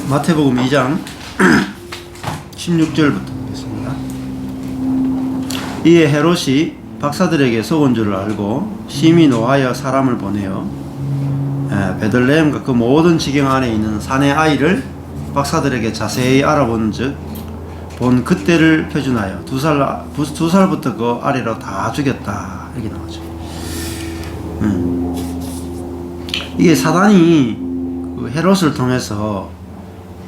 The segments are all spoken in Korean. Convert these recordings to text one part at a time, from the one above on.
마태복음 2장 16절부터 보겠습니다. 이에 헤롯이 박사들에게 속은 줄을 알고 심히 노하여 사람을 보내어 베들레헴과 그 모든 지경 안에 있는 산의 아이를 박사들에게 자세히 알아본 즉 본 그때를 표준하여 두 살부터 그 아래로 다 죽였다 이렇게 나오죠. 이게 사단이 그 헤롯을 통해서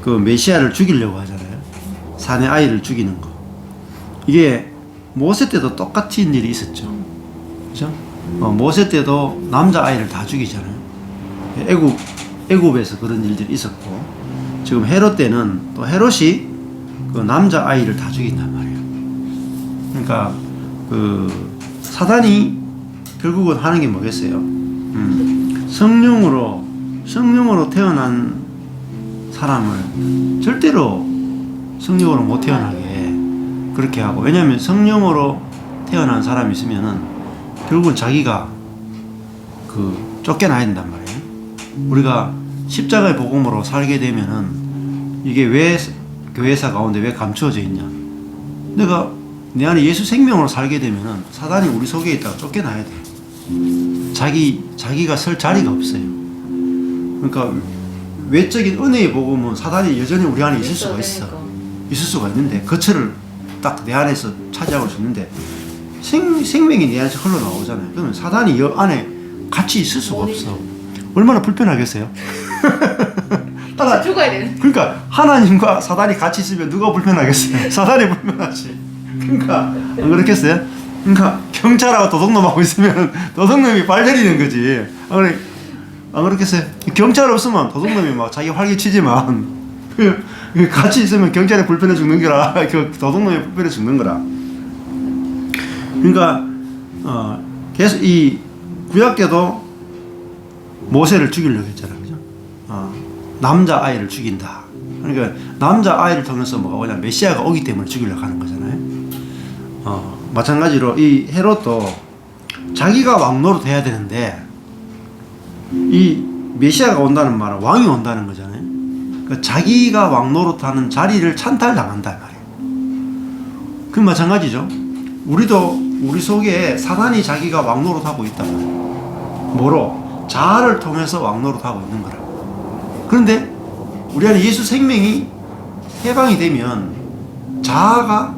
그 메시아를 죽이려고 하잖아요. 산의 아이를 죽이는 거. 이게 모세 때도 똑같은 일이 있었죠. 그죠? 모세 때도 남자 아이를 다 죽이잖아요. 애굽에서 그런 일들이 있었고, 지금 헤롯 때는 또 헤롯이 그 남자 아이를 다 죽인단 말이에요. 그러니까 그 사단이 결국은 하는 게 뭐겠어요? 성령으로 태어난 사람을 절대로 성령으로 못 태어나게 그렇게 하고, 왜냐하면 성령으로 태어난 사람이 있으면은 결국은 자기가 그 쫓겨나야 된단 말이에요. 우리가 십자가의 복음으로 살게 되면은 이게 왜 교회사 가운데 왜 감추어져 있냐? 내가 내 안에 예수 생명으로 살게 되면은 사단이 우리 속에 있다가 쫓겨나야 돼. 자기가 설 자리가 없어요. 그러니까 외적인 은혜의 복음은 사단이 여전히 우리 안에 있을 수가 있어. 있을 수가 있는데 거처를 딱 내 안에서 차지하고 있는데 생명이 내 안에서 흘러나오잖아요. 그러면 사단이 여 안에 같이 있을 수가 없어. 얼마나 불편하겠어요? 죽어야 되는. 그러니까 하나님과 사단이 같이 있으면 누가 불편하겠어요? 사단이 불편하지. 그러니까 안 그렇겠어요? 그러니까 경찰하고 도둑놈하고 있으면 도둑놈이 발 때리는 거지. 안 그렇겠어요? 경찰 없으면 도둑놈이 막 자기 활개치지만 같이 있으면 경찰이 불편해 죽는 거라, 그 도둑놈이 불편해 죽는 거라. 그러니까 계속 이 구약 때도 모세를 죽이려고 했잖아요, 그죠? 남자 아이를 죽인다. 그러니까 남자 아이를 통해서 뭐가 오냐, 메시아가 오기 때문에 죽이려고 하는 거잖아요. 마찬가지로 이 헤롯도 자기가 왕노릇 해야 되는데 이 메시아가 온다는 말은 왕이 온다는 거잖아요. 그러니까 자기가 왕노릇하는 자리를 찬탈당한단 말이에요. 그 마찬가지죠. 우리도 우리 속에 사단이 자기가 왕노릇하고 있단 말이에요. 뭐로? 자아를 통해서 왕노릇하고 있는 거라. 그런데 우리 안에 예수 생명이 해방이 되면 자아가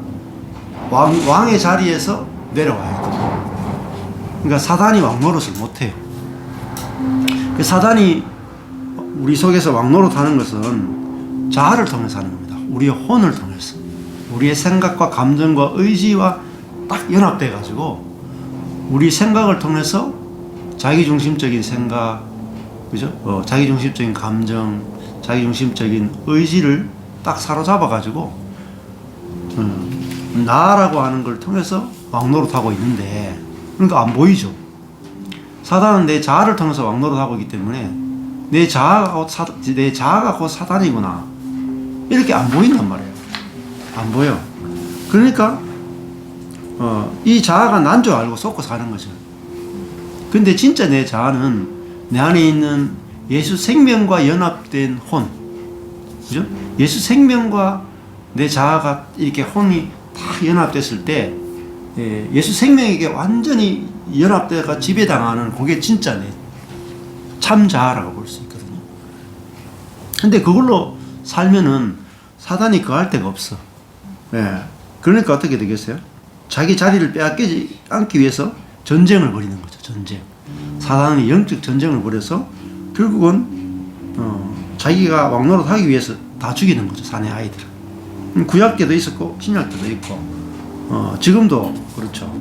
왕의 자리에서 내려와야 돼요. 그러니까 사단이 왕노릇을 못해요. 그 사단이 우리 속에서 왕노릇하는 것은 자아를 통해서 하는 겁니다. 우리의 혼을 통해서, 우리의 생각과 감정과 의지와 딱 연합돼 가지고 우리 생각을 통해서 자기중심적인 생각, 그죠? 자기중심적인 감정, 자기중심적인 의지를 딱 사로잡아 가지고 나라고 하는 걸 통해서 왕노릇하고 있는데, 그러니까 안 보이죠. 사단은 내 자아를 통해서 왕노릇하고 있기 때문에 내 자아가 곧 사단이구나 이렇게 안 보인단 말이에요. 안 보여. 그러니까 이 자아가 난 줄 알고 속고 사는 거죠. 근데 진짜 내 자아는 내 안에 있는 예수 생명과 연합된 혼, 그죠? 예수 생명과 내 자아가 이렇게 혼이 다 연합됐을 때 예수 생명에게 완전히 연합되어가 지배당하는 그게 진짜 내 참 자아라고 볼 수 있거든요. 근데 그걸로 살면은 사단이 거할 데가 없어. 그러니까 어떻게 되겠어요? 자기 자리를 빼앗기지 않기 위해서 전쟁을 벌이는 거죠. 전쟁. 사단이 영적 전쟁을 벌여서 결국은 자기가 왕노릇 하기 위해서 다 죽이는 거죠. 산의 아이들을. 구약 때도 있었고 신약 때도 있고 지금도 그렇죠.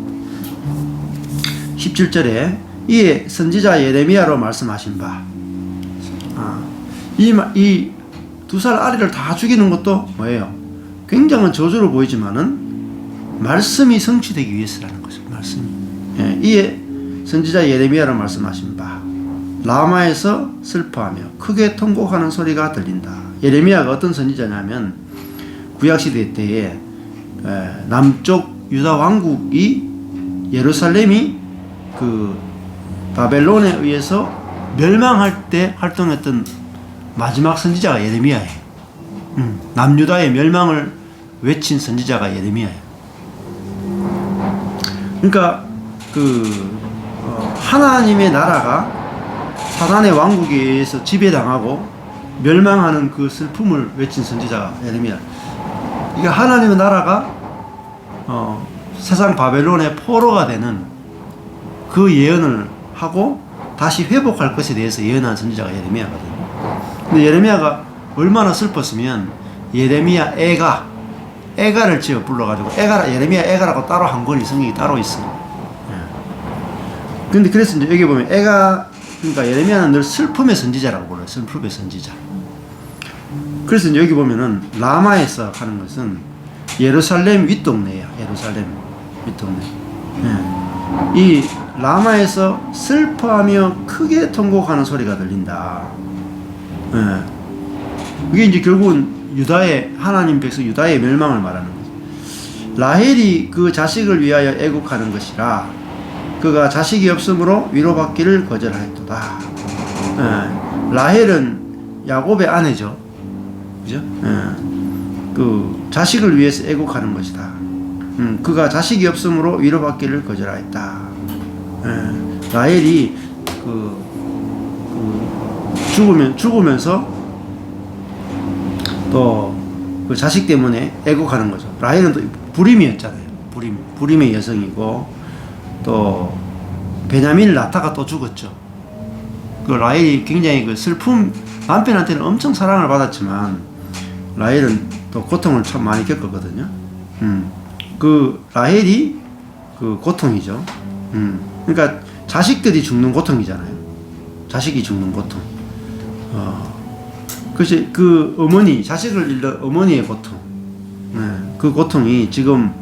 17절에 이에 선지자 예레미야로 말씀하신 바, 이 2살 아이를 다 죽이는 것도 뭐예요? 굉장한 저주로 보이지만은 말씀이 성취되기 위해서라는 거죠. 말씀이. 이에 선지자 예레미야로 말씀하신 바, 라마에서 슬퍼하며 크게 통곡하는 소리가 들린다. 예레미야가 어떤 선지자냐면 구약시대 때에 남쪽 유다 왕국이 예루살렘이 그 바벨론에 의해서 멸망할 때 활동했던 마지막 선지자가 예레미야예요. 남유다의 멸망을 외친 선지자가 예레미야예요. 그러니까 하나님의 나라가 사단의 왕국에 의해서 지배당하고 멸망하는 그 슬픔을 외친 선지자가 예레미야. 이게 하나님의 나라가 세상 바벨론의 포로가 되는 그 예언을 하고 다시 회복할 것에 대해서 예언한 선지자가 예레미야거든요. 근데 예레미야가 얼마나 슬펐으면 예레미야 애가를 지어 불러가지고 예레미야 애가라고 따로 한 권이 성경이 따로 있어요. 근데 그래서 이제 여기 보면 그러니까 예레미야는 늘 슬픔의 선지자라고 불러요. 슬픔의 선지자. 그래서 이제 여기 보면은 라마에서 하는 것은 예루살렘 윗동네야. 예루살렘 윗동네. 이 라마에서 슬퍼하며 크게 통곡하는 소리가 들린다. 이게 이제 결국은 유다의 하나님 백성 유다의 멸망을 말하는 거죠. 라헬이 그 자식을 위하여 애국하는 것이라 그가 자식이 없으므로 위로받기를 거절하였도다. 라헬은 야곱의 아내죠. 그죠? 그 자식을 위해서 애국하는 것이다. 그가 자식이 없으므로 위로받기를 거절하였다. 라헬이 죽으면서 또 그 자식 때문에 애국하는 거죠. 라헬은 또 불임이었잖아요. 불임의 여성이고 또 베냐민 라타가 또 죽었죠. 그 라헬이 굉장히 그 슬픔, 남편한테는 엄청 사랑을 받았지만 라헬은 또 고통을 참 많이 겪었거든요. 그 라헬이 그 고통이죠. 그러니까 자식들이 죽는 고통이잖아요. 자식이 죽는 고통. 그것이 그 어머니, 자식을 잃는 어머니의 고통. 그 고통이 지금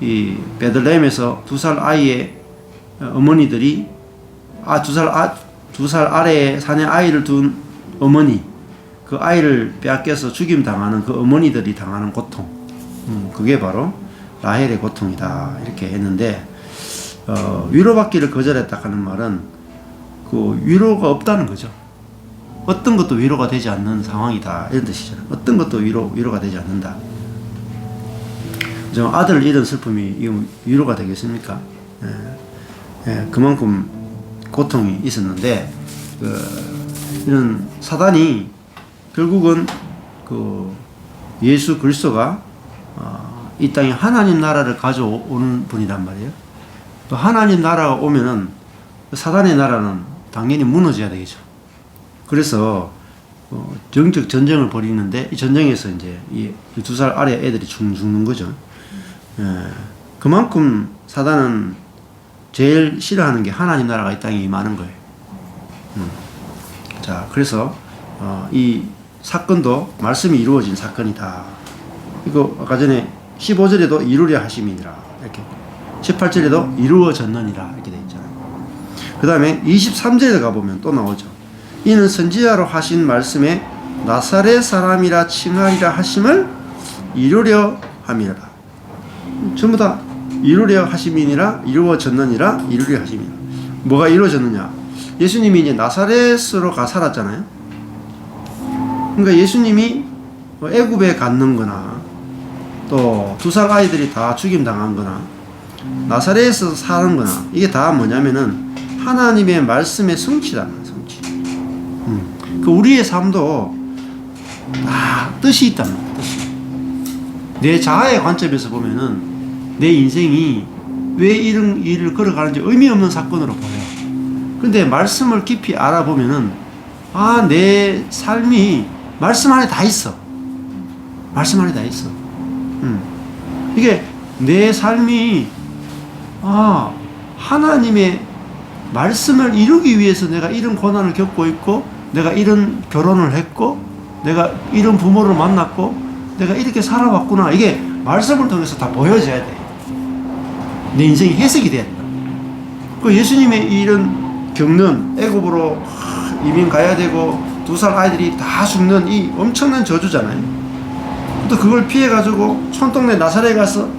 이 베들레헴에서 2살 아이의 어머니들이 두 살 아래에 사내 아이를 둔 어머니, 그 아이를 빼앗겨서 죽임 당하는 그 어머니들이 당하는 고통. 그게 바로 라헬의 고통이다. 이렇게 했는데 위로받기를 거절했다 하는 말은 그 위로가 없다는 거죠. 어떤 것도 위로가 되지 않는 상황이다. 이런 뜻이잖아요. 어떤 것도 위로가 되지 않는다. 아들을 잃은 슬픔이 위로가 되겠습니까? 그만큼 고통이 있었는데, 이런 사단이 결국은 예수 그리스도가 이 땅에 하나님 나라를 가져오는 분이란 말이에요. 또 하나님 나라가 오면은 사단의 나라는 당연히 무너져야 되겠죠. 그래서 정적 전쟁을 벌이는데 이 전쟁에서 이제 이 2살 아래 애들이 죽는 거죠. 그만큼 사단은 제일 싫어하는 게 하나님 나라가 이 땅에 임하는 거예요. 자, 그래서 이 사건도 말씀이 이루어진 사건이다. 이거 아까 전에 15절에도 이루려 하심이니라 이렇게 18절에도 이루어졌느니라 이렇게 되어 있잖아요. 그 다음에 23절에 가보면 또 나오죠. 이는 선지자로 하신 말씀에 나사렛 사람이라 칭하리라 하심을 이루려 함이라. 전부 다 이루려 하심이니라, 이루어졌느니라, 이루려 하심이니라. 뭐가 이루어졌느냐? 예수님이 이제 나사렛으로 살았잖아요. 그러니까 예수님이 애굽에 갔는 거나 또 2살 아이들이 다 죽임 당한 거나 나사렛에서 사는 거나 이게 다 뭐냐면은 하나님의 말씀의 성취다. 성취. 그 우리의 삶도 다 뜻이 있단 말이야. 뜻이. 내 자아의 관점에서 보면은 내 인생이 왜 이런 일을 걸어가는지 의미 없는 사건으로 보여. 근데 말씀을 깊이 알아보면은 내 삶이 말씀 안에 다 있어. 말씀 안에 다 있어. 이게 내 삶이 하나님의 말씀을 이루기 위해서 내가 이런 고난을 겪고 있고, 내가 이런 결혼을 했고, 내가 이런 부모를 만났고, 내가 이렇게 살아왔구나. 이게 말씀을 통해서 다 보여져야 돼. 내 인생이 해석이 돼야 된다. 그 예수님의 이런 겪는 애굽으로 이민 가야 되고 2살 아이들이 다 죽는 이 엄청난 저주잖아요. 또 그걸 피해가지고 촌동네 나사렛에 가서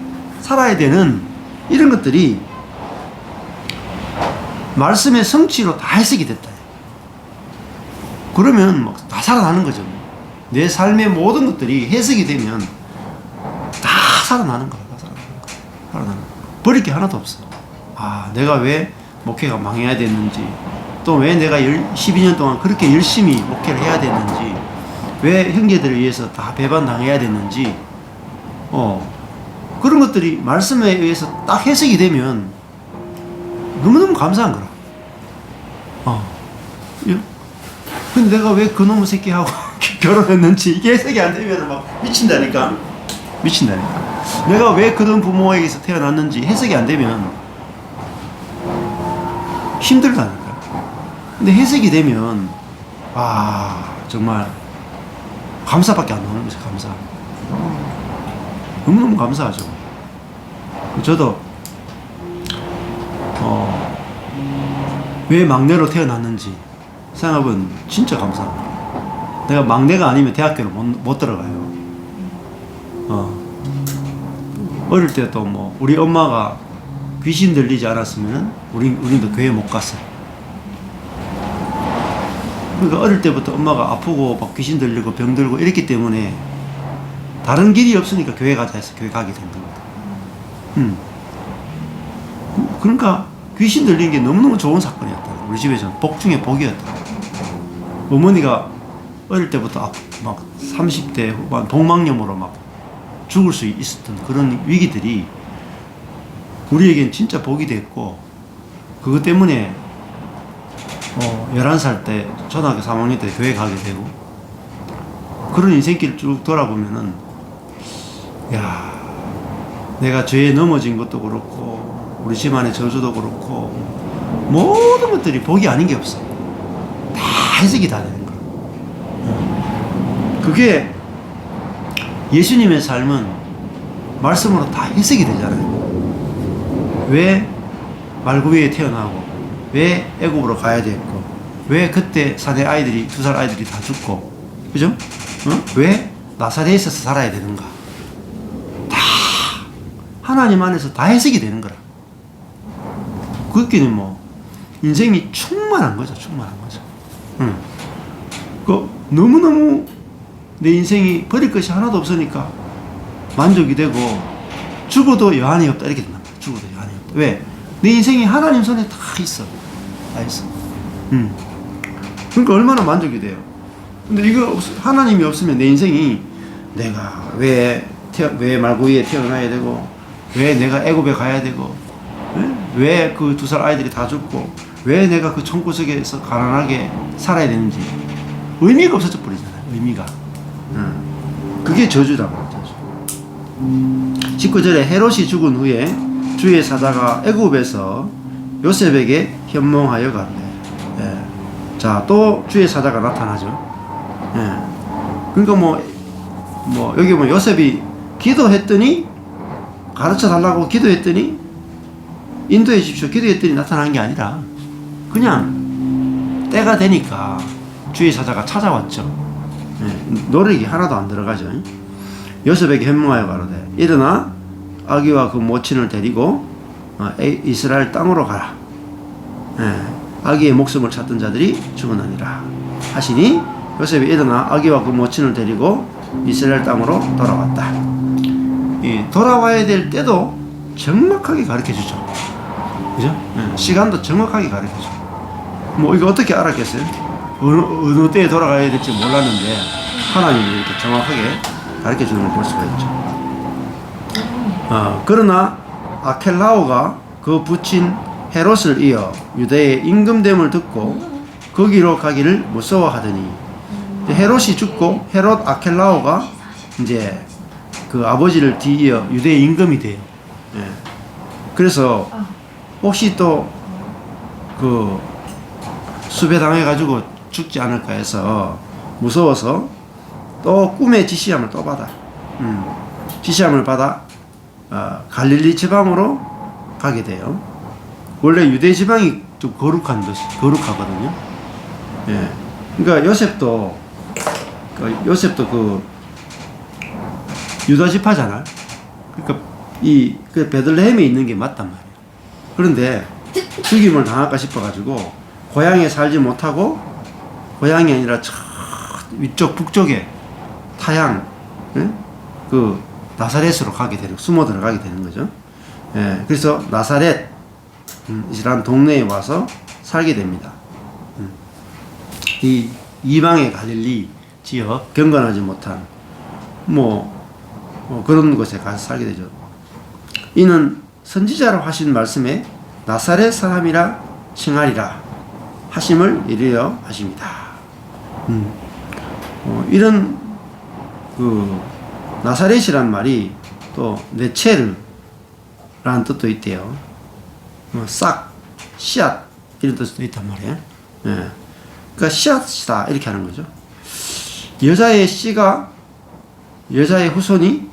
살아야 되는 이런 것들이 말씀의 성취로 다 해석이 됐다. 그러면 다 살아나는 거죠. 내 삶의 모든 것들이 해석이 되면 다 살아나는 거야. 다 살아나는 거야. 살아나는 거야. 버릴 게 하나도 없어. 아, 내가 왜 목회가 망해야 됐는지, 또 왜 내가 12년 동안 그렇게 열심히 목회를 해야 됐는지, 왜 형제들을 위해서 다 배반당해야 됐는지, 그런 것들이 말씀에 의해서 딱 해석이 되면 너무너무 감사한 거라. 근데 내가 왜 그놈의 새끼하고 결혼했는지 이게 해석이 안 되면 막 미친다니까. 내가 왜 그런 부모에게서 태어났는지 해석이 안 되면 힘들다니까. 근데 해석이 되면 정말 감사밖에 안 나오는 거죠. 감사. 너무너무 감사하죠. 저도 왜 막내로 태어났는지 생각은 진짜 감사합니다. 내가 막내가 아니면 대학교를 못 들어가요. 어릴 때도 뭐 우리 엄마가 귀신 들리지 않았으면 우리도 교회 못 갔어요. 그러니까 어릴 때부터 엄마가 아프고 막 귀신 들리고 병 들고 이랬기 때문에 다른 길이 없으니까 교회 가자 해서 교회 가게 된 겁니다. 그러니까 귀신 들린 게 너무너무 좋은 사건이었다. 우리 집에서는 복 중에 복이었다. 어머니가 어릴 때부터 막 30대 후반 동망염으로 막 죽을 수 있었던 그런 위기들이 우리에겐 진짜 복이 됐고, 그것 때문에 11살 때 초등학교 3학년 때 교회 가게 되고, 그런 인생길 쭉 돌아보면은 내가 죄에 넘어진 것도 그렇고 우리 집안의 저주도 그렇고 모든 것들이 복이 아닌 게 없어. 다 해석이 다 되는 거야. 그게 예수님의 삶은 말씀으로 다 해석이 되잖아요. 왜 말구이에 태어나고, 왜 애굽으로 가야 됐고, 왜 그때 사내 아이들이 2살 아이들이 다 죽고, 그죠? 왜 나사렛에서 살아야 되는가? 다 하나님 안에서 다 해석이 되는 거라. 그렇게는 뭐 인생이 충만한 거죠. 너무너무 내 인생이 버릴 것이 하나도 없으니까 만족이 되고, 죽어도 여한이 없다 이렇게 된단 말이야. 죽어도 여한이 없다. 왜? 내 인생이 하나님 손에 다 있어. 그러니까 얼마나 만족이 돼요. 근데 이거 하나님이 없으면 내 인생이 내가 왜 말구이에 태어나야 되고, 왜 내가 애굽에 가야 되고, 왜 그 2살 아이들이 다 죽고, 왜 내가 그 총구석에서 가난하게 살아야 되는지 의미가 없어져 버리잖아요. 의미가. 그게 저주다. 저주. 19절에 헤롯이 죽은 후에 주의 사자가 애굽에서 요셉에게 현몽하여 가는데, 자, 또 주의 사자가 나타나죠. 그러니까 여기 요셉이 기도했더니, 가르쳐 달라고 기도했더니, 인도해 주십시오 기도했더니 나타난 게 아니라 그냥 때가 되니까 주의 사자가 찾아왔죠. 노력이 하나도 안 들어가죠. 요셉에게 현몽하여 가로되 일어나 아기와 그 모친을 데리고 이스라엘 땅으로 가라. 아기의 목숨을 찾던 자들이 죽어나니라 하시니, 요셉이 일어나 아기와 그 모친을 데리고 이스라엘 땅으로 돌아왔다. 돌아와야 될 때도 정확하게 가르쳐 주죠. 그죠? 시간도 정확하게 가르쳐 줘. 이거 어떻게 알았겠어요? 어느 때에 돌아가야 될지 몰랐는데 하나님이 이렇게 정확하게 가르쳐 주는 걸 볼 수가 있죠. 그러나 아켈라오가 그 부친 헤롯을 이어 유대의 임금됨을 듣고 거기로 가기를 무서워하더니, 헤롯이 죽고 헤롯 아켈라오가 이제 그 아버지를 뒤이어 유대의 임금이 돼요. 그래서 혹시 또 그 수배당해가지고 죽지 않을까 해서 무서워서 또 꿈의 지시함을 또 받아. 지시함을 받아 갈릴리 지방으로 가게 돼요. 원래 유대 지방이 좀 거룩하거든요. 그러니까 요셉도 그 유다 지파잖아. 그러니까 그 베들레헴에 있는 게 맞단 말이야. 그런데 죽임을 당할까 싶어가지고 고향에 살지 못하고, 고향이 아니라 저 위쪽 북쪽에 타향, 예? 그 나사렛으로 가게 되는, 숨어 들어가게 되는 거죠. 예, 그래서 나사렛이라는 동네에 와서 살게 됩니다. 이 이방의 갈릴리 지역, 경건하지 못한 그런 곳에 가서 살게 되죠. 이는 선지자로 하신 말씀에 나사렛 사람이라 칭하리라 하심을 이르려 하십니다. 이런 그 나사렛이란 말이 또 네체르라는 뜻도 있대요. 싹, 씨앗 이런 뜻도 있단 말이에요. 예. 그러니까 씨앗이다 이렇게 하는 거죠. 여자의 씨가 여자의 후손이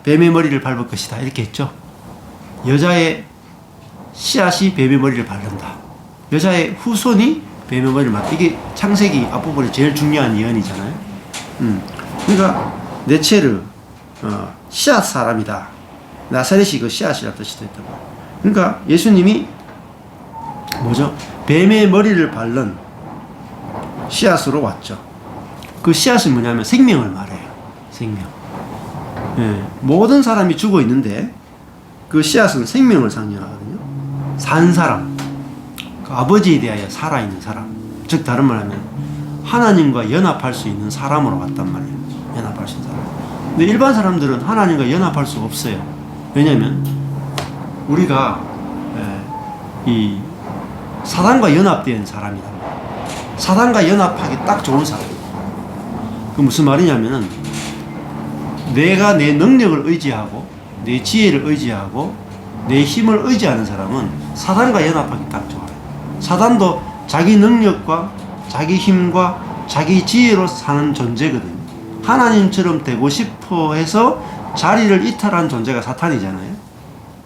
뱀의 머리를 밟을 것이다 이렇게 했죠. 여자의 씨앗이 뱀의 머리를 밟는다. 여자의 후손이 뱀의 머리를 밟는다. 이게 창세기 앞부분에 제일 중요한 예언이잖아요. 그러니까 네체르 씨앗 사람이다. 나사렛이 그 씨앗이라는 뜻이 있다고. 그러니까 예수님이 뭐죠? 뱀의 머리를 밟는 씨앗으로 왔죠. 그 씨앗은 뭐냐면 생명을 말해요. 생명. 예, 모든 사람이 죽어 있는데 그 씨앗은 생명을 상징하거든요. 산 사람, 그 아버지에 대하여 살아있는 사람, 즉 다른 말하면 하나님과 연합할 수 있는 사람으로 왔단 말이에요. 연합할 수 있는 사람. 근데 일반 사람들은 하나님과 연합할 수 없어요. 왜냐하면 우리가 이 사단과 연합된 사람이다. 사단과 연합하기 딱 좋은 사람. 그 무슨 말이냐면은 내가 내 능력을 의지하고 내 지혜를 의지하고 내 힘을 의지하는 사람은 사단과 연합하기 딱 좋아요. 사단도 자기 능력과 자기 힘과 자기 지혜로 사는 존재거든요. 하나님처럼 되고 싶어 해서 자리를 이탈한 존재가 사탄이잖아요.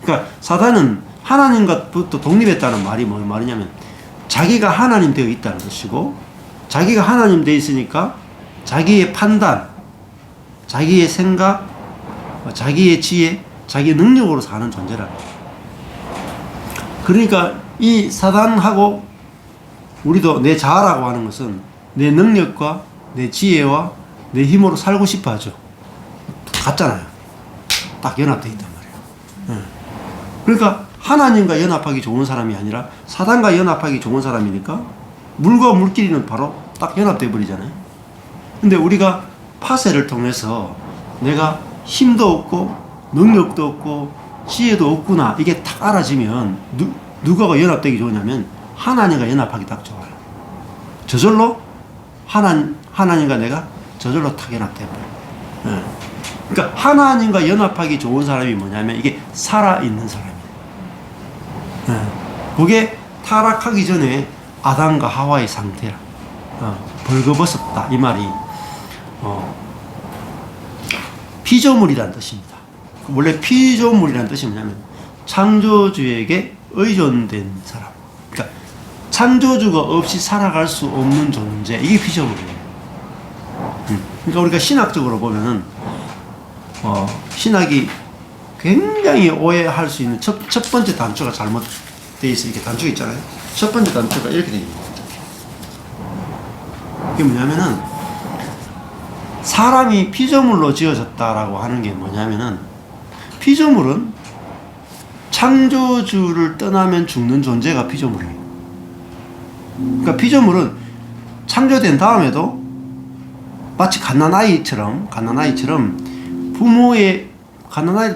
그러니까 사단은 하나님과부터 독립했다는 말이 뭐 말이냐면 자기가 하나님 되어 있다는 것이고 자기가 하나님 되어 있으니까 자기의 판단, 자기의 생각, 자기의 지혜, 자기 능력으로 사는 존재라는 거예요. 그러니까 이 사단하고 우리도 내 자아라고 하는 것은 내 능력과 내 지혜와 내 힘으로 살고 싶어 하죠. 같잖아요. 딱 연합되어 있단 말이에요. 그러니까 하나님과 연합하기 좋은 사람이 아니라 사단과 연합하기 좋은 사람이니까 물과 물끼리는 바로 딱 연합되어 버리잖아요. 근데 우리가 파쇄를 통해서 내가 힘도 없고 능력도 없고 지혜도 없구나 이게 딱 알아지면 누가가 연합되기 좋으냐면 하나님과 연합하기 딱 좋아요. 저절로 하나님과 내가 저절로 딱 연합돼버려요. 그러니까 하나님과 연합하기 좋은 사람이 뭐냐면 이게 살아있는 사람이에요. 그게 타락하기 전에 아담과 하와의 상태라. 벌거벗었다 이 말이 피조물이라는 뜻입니다. 원래 피조물이라는 뜻이 뭐냐면 창조주에게 의존된 사람. 그러니까 창조주가 없이 살아갈 수 없는 존재. 이게 피조물이에요. 그러니까 우리가 신학적으로 보면은 신학이 굉장히 오해할 수 있는 첫 번째 단초가 잘못되어 있어. 이렇게 단초가 있잖아요. 첫 번째 단초가 이렇게 되어 있는 거죠. 그게 뭐냐면은 사람이 피조물로 지어졌다라고 하는 게 뭐냐면은 피조물은 창조주를 떠나면 죽는 존재가 피조물이에요. 그러니까 피조물은 창조된 다음에도 마치 갓난아이처럼 갓난아이를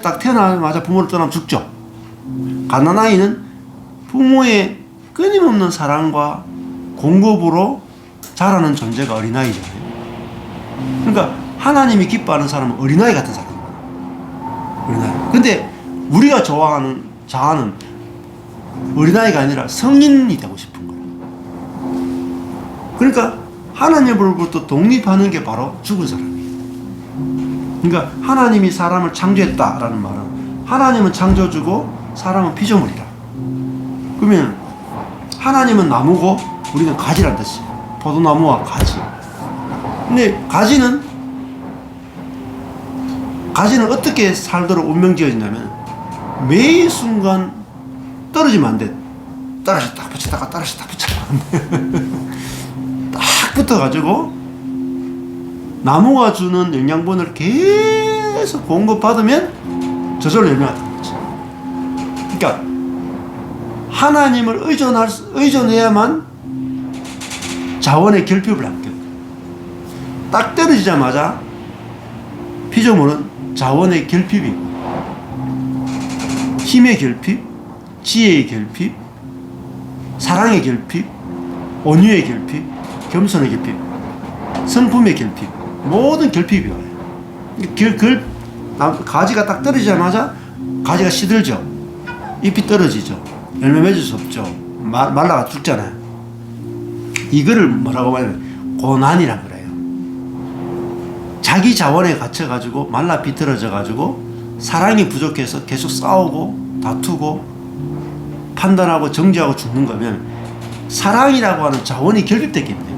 딱 태어나자마자 부모를 떠나면 죽죠. 갓난아이는 부모의 끊임없는 사랑과 공급으로 자라는 존재가 어린아이잖아요. 그러니까 하나님이 기뻐하는 사람은 어린아이 같은 사람이에요. 어린아이. 근데 우리가 좋아하는 자아는 어린아이가 아니라 성인이 되고 싶은 거예요. 그러니까 하나님으로부터 독립하는 게 바로 죽은 사람이에요. 그러니까 하나님이 사람을 창조했다라는 말은 하나님은 창조주고 사람은 피조물이라. 그러면 하나님은 나무고 우리는 가지란 뜻이에요. 포도나무와 가지. 근데 가지는 어떻게 살도록 운명 지어지냐면 매 순간 떨어지면 안 돼. 떨어졌다 딱 붙였다가 떨어졌다 붙였다가 딱 붙어가지고 나무가 주는 영양분을 계속 공급받으면 저절로 열매가 나는 거지. 그러니까 하나님을 의존해야만 자원의 결핍을 안겨. 딱 떨어지자마자 피조물은 자원의 결핍이고, 힘의 결핍, 지혜의 결핍, 사랑의 결핍, 온유의 결핍, 겸손의 결핍, 성품의 결핍, 모든 결핍이 와요. 가지가 딱 떨어지자마자 가지가 시들죠. 잎이 떨어지죠. 열매 맺을 수 없죠. 말라가 죽잖아요. 이거를 뭐라고 하냐면 고난이라 그래요. 자기 자원에 갇혀가지고 말라 비틀어져가지고 사랑이 부족해서 계속 싸우고 다투고 판단하고 정죄하고 죽는 거면 사랑이라고 하는 자원이 결핍됐기 때문에,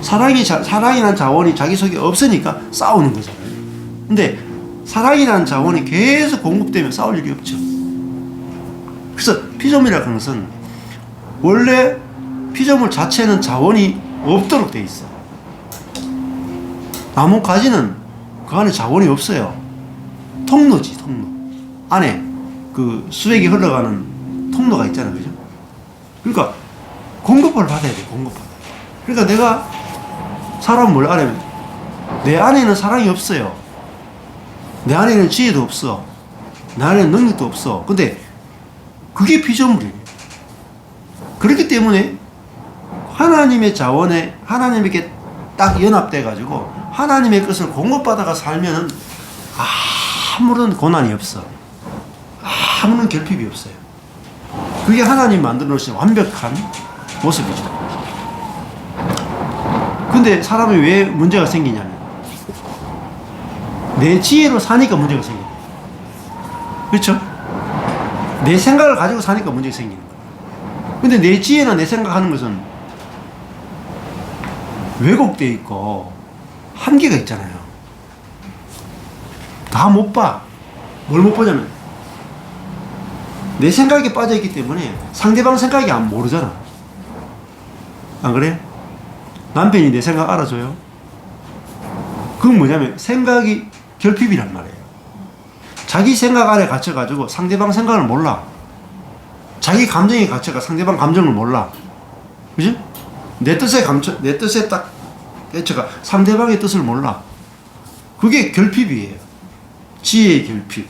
사랑이라는 자원이 자기 속에 없으니까 싸우는 거잖아요. 근데 사랑이라는 자원이 계속 공급되면 싸울 일이 없죠. 그래서 피조물이라는 것은 원래 피조물 자체는 자원이 없도록 돼 있어. 나무 가지는 그 안에 자원이 없어요. 통로지, 통로. 안에 그 수액이 흘러가는 통로가 있잖아요. 그죠? 그러니까 공급을 받아야 돼, 공급받아야 돼. 그러니까 내가 사람 뭘 알아면 내 안에는 사랑이 없어요. 내 안에는 지혜도 없어. 내 안에는 능력도 없어. 근데 그게 피조물이에요. 그렇기 때문에 하나님의 자원에 하나님에게 딱 연합돼 가지고 하나님의 것을 공급받아가 살면은 아무런 고난이 없어. 아무런 결핍이 없어요. 그게 하나님 만들어 놓으신 완벽한 모습이죠. 근데 사람이 왜 문제가 생기냐면 내 지혜로 사니까 문제가 생겨요. 그렇죠? 내 생각을 가지고 사니까 문제가 생기는 거예요. 근데 내 지혜나 내 생각하는 것은 왜곡되어 있고 한계가 있잖아요. 다 못 봐. 뭘 못 보냐면 내 생각에 빠져있기 때문에 상대방 생각이 안 모르잖아. 안 그래? 남편이 내 생각 알아줘요? 그건 뭐냐면 생각이 결핍이란 말이에요. 자기 생각 안에 갇혀가지고 상대방 생각을 몰라. 자기 감정에 갇혀가 상대방 감정을 몰라. 그지? 내 뜻에 딱 갇혀가 상대방의 뜻을 몰라. 그게 결핍이에요. 지혜의 결핍,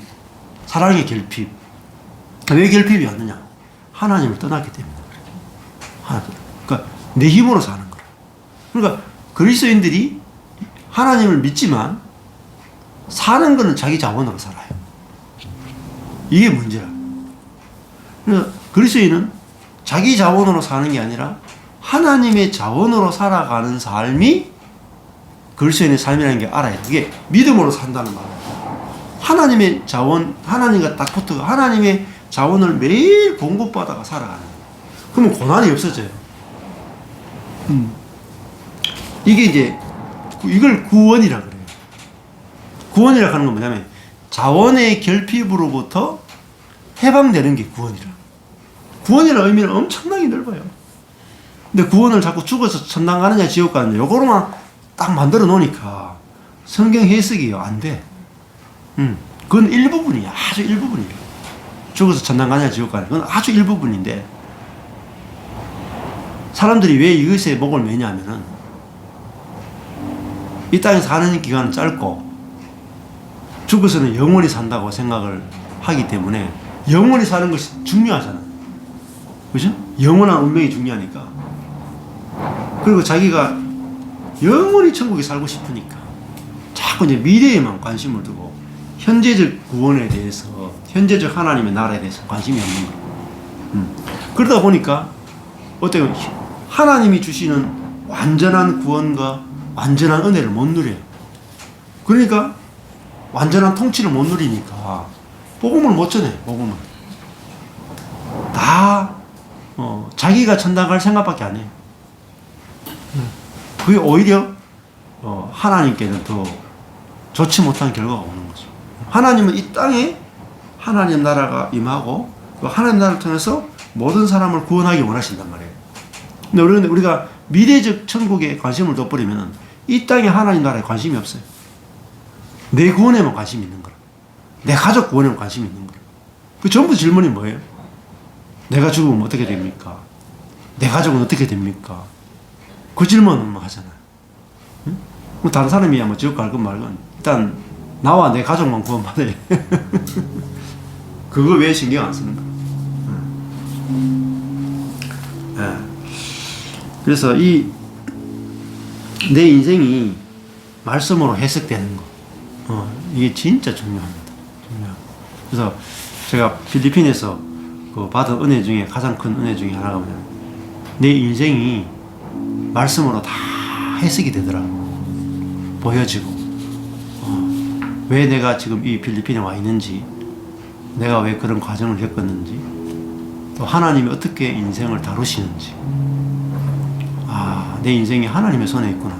사랑의 결핍. 왜 결핍이 왔느냐? 하나님을 떠났기 때문에 그래. 그러니까 내 힘으로 사는 거야. 그러니까 그리스도인들이 하나님을 믿지만 사는 거는 자기 자원으로 살아요. 이게 문제야. 그래서 그리스도인은 자기 자원으로 사는 게 아니라 하나님의 자원으로 살아가는 삶이 그리스도인의 삶이라는 게 알아야 돼. 그게 믿음으로 산다는 말이야. 하나님의 자원, 하나님과 딱 붙어 하나님의 자원을 매일 공급받아가 살아가는 거야. 그러면 고난이 없어져요. 이게 이제 이걸 구원이라 그래요. 구원이라 하는 건 뭐냐면 자원의 결핍으로부터 해방되는 게 구원이라. 구원이라는 의미는 엄청나게 넓어요. 근데 구원을 자꾸 죽어서 천당 가느냐 지옥 가느냐 요거로만 딱 만들어 놓으니까 성경 해석이요 안 돼. 그건 일부분이야. 아주 일부분이에요. 죽어서 천당 가느냐 지옥 가느냐 그건 아주 일부분인데 사람들이 왜 이것에 목을 매냐면은 이 땅에 사는 기간은 짧고 죽어서는 영원히 산다고 생각을 하기 때문에 영원히 사는 것이 중요하잖아. 그죠? 영원한 운명이 중요하니까. 그리고 자기가 영원히 천국에 살고 싶으니까 자꾸 이제 미래에만 관심을 두고 현재적 구원에 대해서 현재적 하나님의 나라에 대해서 관심이 없는 거예요. 그러다 보니까 어때요? 하나님이 주시는 완전한 구원과 완전한 은혜를 못 누려요. 그러니까 완전한 통치를 못 누리니까 복음을 못 전해. 복음을 다 자기가 천당 갈 생각밖에 안 해요. 그게 오히려 하나님께는 더 좋지 못한 결과가 오는 거죠. 하나님은 이 땅에 하나님 나라가 임하고 또 하나님 나라를 통해서 모든 사람을 구원하기 원하신단 말이에요. 근데 우리가 미래적 천국에 관심을 둬버리면 이 땅에 하나님 나라에 관심이 없어요. 내 구원에만 관심이 있는 거라. 내 가족 구원에만 관심이 있는 거라. 그 전부 질문이 뭐예요? 내가 죽으면 어떻게 됩니까? 내 가족은 어떻게 됩니까? 그 질문만 하잖아요. 응? 뭐 다른 사람이야 뭐 지옥 갈 건 말건 일단 나와 내 가족만 구원받아야 그거 왜 신경 안 쓰는 거야? 네. 그래서 내 인생이 말씀으로 해석되는 거, 이게 진짜 중요합니다. 그래서 제가 필리핀에서 그 받은 은혜 중에 가장 큰 은혜 중에 하나가 뭐냐면 내 인생이 말씀으로 다 해석이 되더라고. 보여지고 왜 내가 지금 이 필리핀에 와 있는지, 내가 왜 그런 과정을 겪었는지, 또 하나님이 어떻게 인생을 다루시는지, 내 인생이 하나님의 손에 있구나.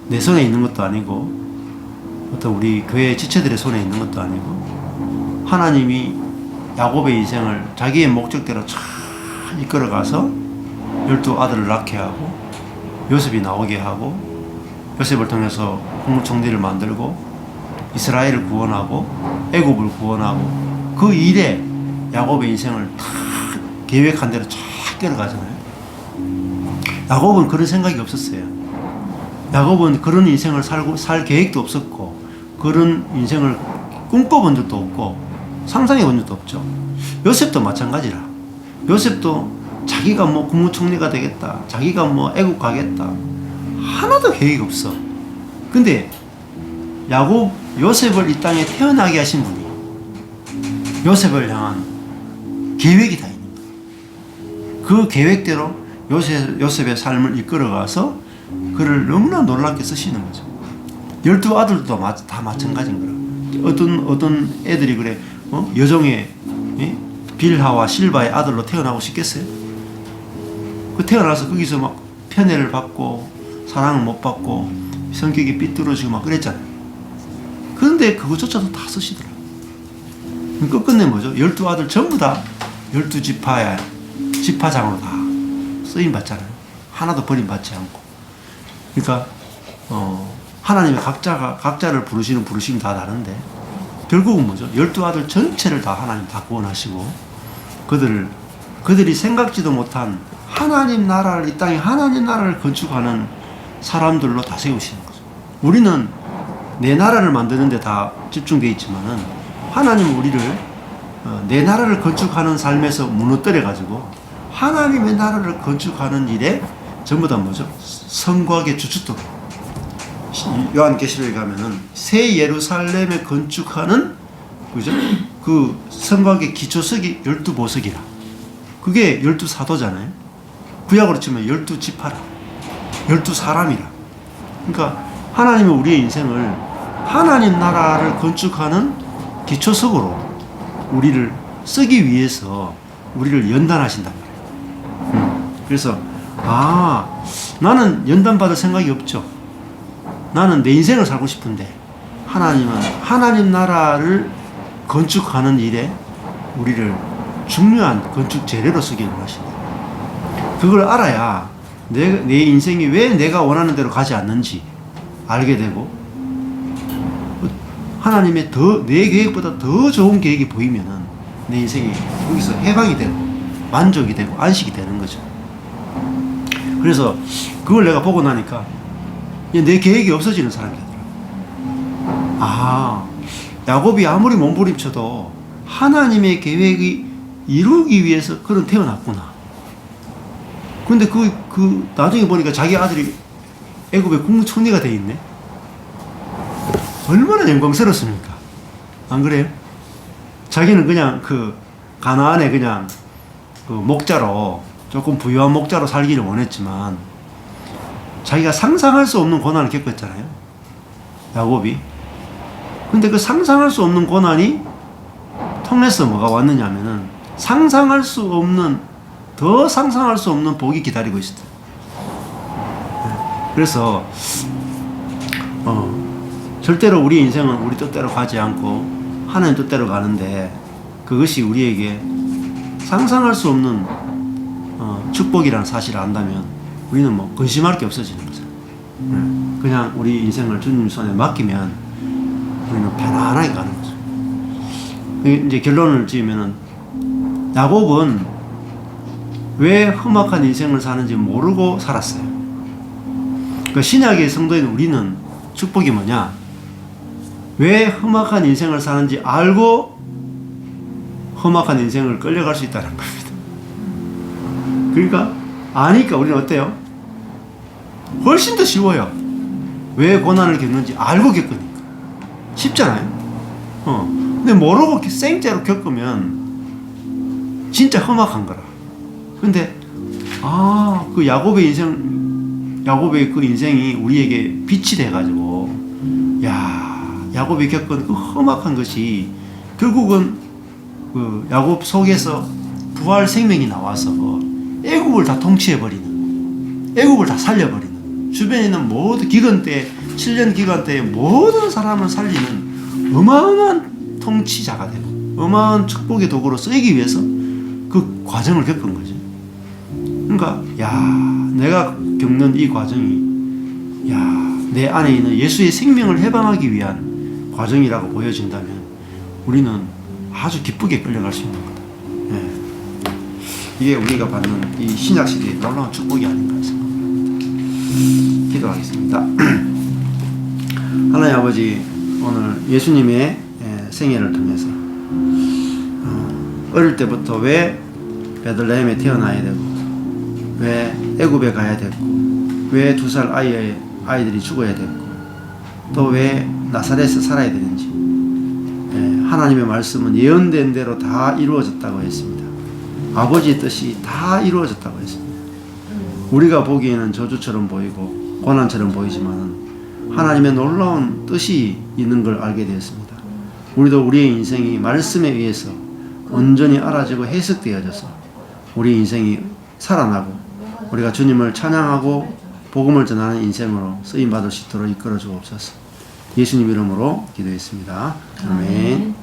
내 손에 있는 것도 아니고 어떤 우리 교회 지체들의 손에 있는 것도 아니고 하나님이 야곱의 인생을 자기의 목적대로 잘 이끌어가서 12아들을 낳게 하고 요셉이 나오게 하고 요셉을 통해서 국무총리를 만들고 이스라엘을 구원하고 애굽을 구원하고 그 일에 야곱의 인생을 다 계획한 대로 쫙 끌어가잖아요. 야곱은 그런 생각이 없었어요. 야곱은 그런 인생을 살 계획도 없었고 그런 인생을 꿈꿔본 적도 없고 상상해 본 적도 없죠. 요셉도 마찬가지라. 요셉도 자기가 뭐 국무총리가 되겠다, 자기가 뭐 애국 가겠다, 하나도 계획이 없어. 근데 요셉을 이 땅에 태어나게 하신 분이 요셉을 향한 계획이 다 있는 거예요. 그 계획대로 요셉의 삶을 이끌어가서 그를 너무나 놀랍게 쓰시는 거죠. 12아들도 다 마찬가지인 거라. 어떤 애들이 그래, 여종의 빌하와 실바의 아들로 태어나고 싶겠어요? 그 태어나서 거기서 막 편애를 받고 사랑을 못 받고 성격이 삐뚤어지고 막 그랬잖아요. 그런데 그것조차도 다 쓰시더라고요. 끝끝내 뭐죠? 12아들 전부 다 12지파의 지파장으로 다 쓰임 받잖아요. 하나도 버림받지 않고. 그러니까 하나님의 각자를 부르시는 부르심이 다 다른데 결국은 뭐죠? 12아들 전체를 다 하나님 다 구원하시고 그들이 생각지도 못한 하나님 나라를, 이 땅에 하나님 나라를 건축하는 사람들로 다 세우시는 거죠. 우리는 내 나라를 만드는 데 다 집중되어 있지만은 하나님은 우리를 내 나라를 건축하는 삶에서 무너뜨려 가지고 하나님의 나라를 건축하는 일에 전부 다 뭐죠? 성곽의 주춧돌. 요한계시록에 가면은 새 예루살렘에 건축하는 그죠? 그 성곽의 기초석이 12보석이라. 그게 12사도잖아요. 구약으로 치면 12지파라. 12사람이라. 그러니까 하나님은 우리의 인생을 하나님 나라를 건축하는 기초석으로 우리를 쓰기 위해서 우리를 연단하신단 말이에요. 그래서 나는 연단받을 생각이 없죠. 나는 내 인생을 살고 싶은데 하나님은 하나님 나라를 건축하는 일에 우리를 중요한 건축 재료로 쓰기를 원하신다. 그걸 알아야 내 인생이 왜 내가 원하는 대로 가지 않는지 알게 되고 하나님의 내 계획보다 더 좋은 계획이 보이면은 내 인생이 거기서 해방이 되고 만족이 되고 안식이 되는 거죠. 그래서 그걸 내가 보고 나니까 내 계획이 없어지는 사람이 되더라고요. 야곱이 아무리 몸부림쳐도 하나님의 계획이 이루기 위해서 그런 태어났구나. 근데 나중에 보니까 자기 아들이 애굽의 국무총리가 돼 있네. 얼마나 영광스럽습니까? 안 그래요? 자기는 그냥 가나안에 그냥 목자로 조금 부유한 목자로 살기를 원했지만 자기가 상상할 수 없는 고난을 겪었잖아요. 야곱이. 근데 그 상상할 수 없는 고난이 통해서 뭐가 왔느냐 하면은 더 상상할 수 없는 복이 기다리고 있었다. 그래서 절대로 우리 인생은 우리 뜻대로 가지 않고 하나님 뜻대로 가는데 그것이 우리에게 상상할 수 없는 축복이라는 사실을 안다면 우리는 근심할 게 없어지는 거죠. 그냥 우리 인생을 주님 손에 맡기면 우리는 편안하게 가는 거죠. 이제 결론을 지으면은 야곱은 왜 험악한 인생을 사는지 모르고 살았어요. 그 신약의 성도인 우리는 축복이 뭐냐? 왜 험악한 인생을 사는지 알고 험악한 인생을 끌려갈 수 있다는 겁니다. 그러니까 아니까 우리는 어때요? 훨씬 더 쉬워요. 왜 고난을 겪는지 알고 겪으니까 쉽잖아요. 근데 모르고 생짜로 겪으면 진짜 험악한 거라. 근데 그 야곱의 그 인생이 우리에게 빛이 돼가지고, 야곱이 겪은 그 험악한 것이 결국은 그 야곱 속에서 부활 생명이 나와서 애국을 다 통치해버리는, 애국을 다 살려버리는, 주변에 있는 모든 기간 때, 7년 기간 때에 모든 사람을 살리는 어마어마한 통치자가 되고 어마어마한 축복의 도구로 쓰이기 위해서 그 과정을 겪은 거죠. 그러니까 내가 겪는 이 과정이 내 안에 있는 예수의 생명을 해방하기 위한 과정이라고 보여진다면 우리는 아주 기쁘게 끌려갈 수 있는 거다. 이게 우리가 받는 이 신약시대의 놀라운 축복이 아닌가 생각합니다. 기도하겠습니다. 하나님 아버지, 오늘 예수님의 생애를 통해서 어릴 때부터 왜 베들레헴에 태어나야 되고, 왜 애굽에 가야 됐고, 왜 2살 아이들이 죽어야 됐고, 또 왜 나사렛에서 살아야 되는지, 하나님의 말씀은 예언된 대로 다 이루어졌다고 했습니다. 아버지의 뜻이 다 이루어졌다고 했습니다. 우리가 보기에는 저주처럼 보이고 고난처럼 보이지만 하나님의 놀라운 뜻이 있는 걸 알게 되었습니다. 우리도 우리의 인생이 말씀에 의해서 온전히 알아지고 해석되어져서 우리 인생이 살아나고 우리가 주님을 찬양하고 복음을 전하는 인생으로 쓰임받을 수 있도록 이끌어 주옵소서. 예수님 이름으로 기도했습니다. 아멘.